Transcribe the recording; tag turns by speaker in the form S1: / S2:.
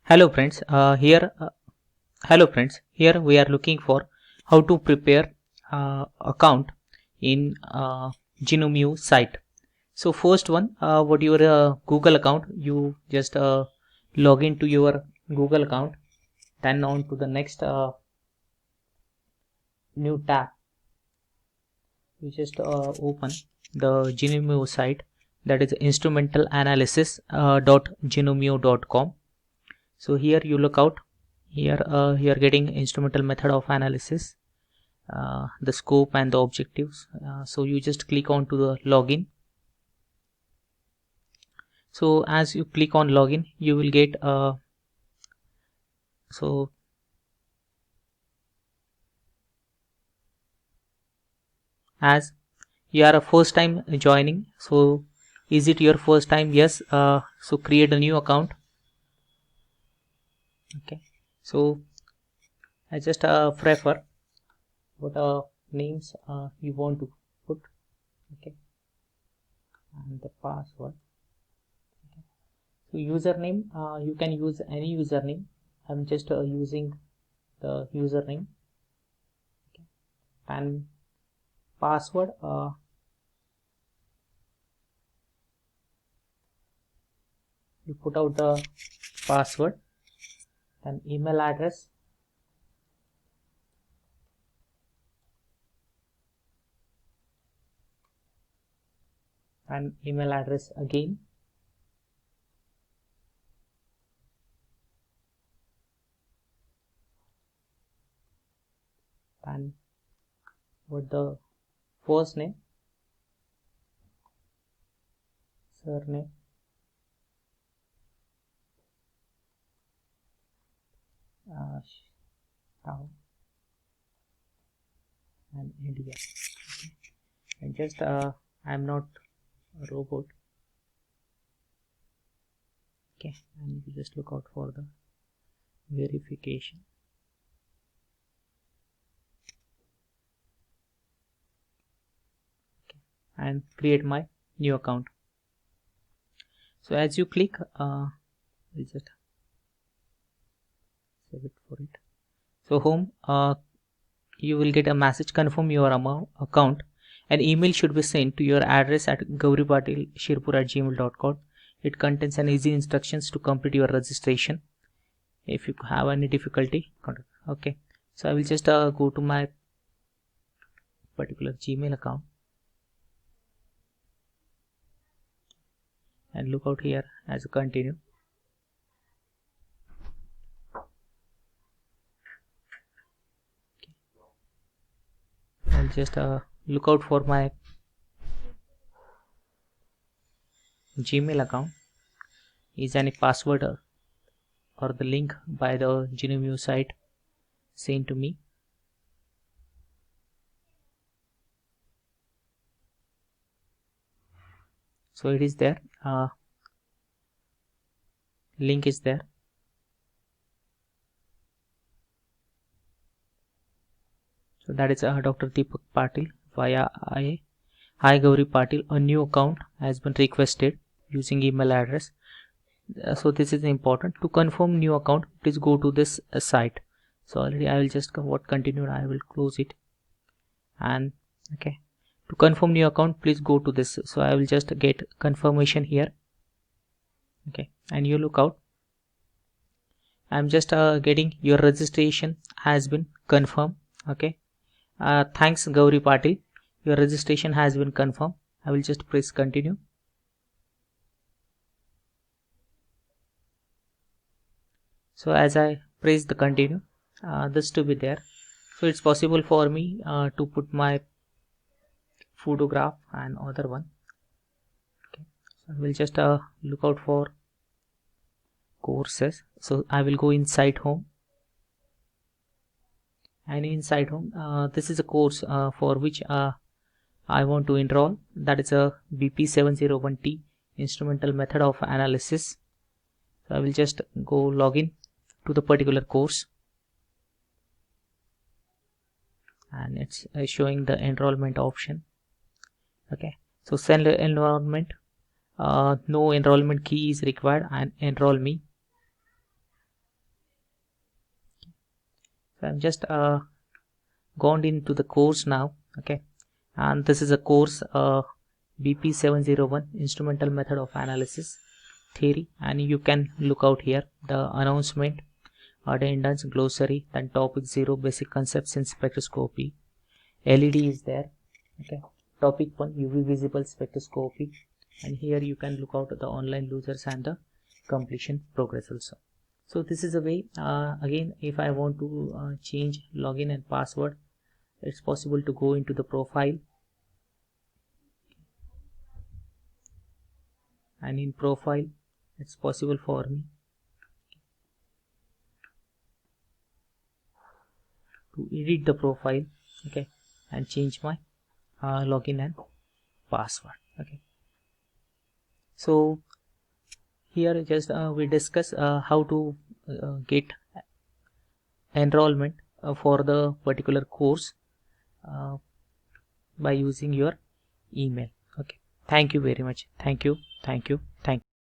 S1: Hello friends, here we are looking for how to prepare account in Genomio site. So first one, what your Google account, you just log into your Google account, then on to the next new tab. You just open the Genomio site, that is instrumentalanalysis.genomio.com. So here you look out. Here you are getting instrumental method of analysis, the scope and the objectives. So you just click on to the login. So as you click on login, you will get so as you are a first time joining, so is it your first time? Yes. So create a new account. Okay, so I just prefer what names you want to put. Okay, and the password. So username, you can use any username. I'm just using the username. Okay. And password, you put out the password. Then email address, and email address again. And what the first name, surname, town, and India. Okay. And just I'm not a robot. Okay, and you just look out for the verification. Okay. And create my new account. So as you click, we'll just save it for it. So home, you will get a message, confirm your account. An email should be sent to your address at gauripatilshirpur@gmail.com. It contains an easy instructions to complete your registration. If you have any difficulty, contact. Okay, so I will just go to my particular Gmail account and look out here as a continue. I'll just look out for my Gmail account. Is any password or the link by the Genomio site sent to me? So it is there. Link is there. So that is Dr. Deepak Patil via Hi Gauri Patil. A new account has been requested using email address. So this is important. To confirm new account, please go to this site. So already I will just continue. I will close it. And okay, to confirm new account, please go to this. So I will just get confirmation here. Okay, and you look out. I'm just getting your registration has been confirmed. Okay, thanks Gauri Patil, your registration has been confirmed. I will just press continue. So as I press the continue, this to be there. So it's possible for me to put my photograph and other one. Okay, so I will just look out for courses. So I will go inside home, and inside home, this is a course for which I want to enroll. That is a BP701T instrumental method of analysis. So I will just go login to the particular course, and it's showing the enrollment option. Okay, so send enrollment. No enrollment key is required, and enroll me. So I'm just gone into the course now. Okay, and this is a course BP 701 Instrumental Method of Analysis Theory, and you can look out here the announcement, addendums, glossary, then topic 0, basic concepts in spectroscopy. LED is there. Okay, topic 1, UV visible spectroscopy, and here you can look out the online losers and the completion progress also. So this is a way. Again, if I want to change login and password, it's possible to go into the profile, and in profile it's possible for me to edit the profile, okay, and change my login and password. Okay, so here just we discuss how to get enrollment for the particular course by using your email. Okay, thank you very much. Thank you.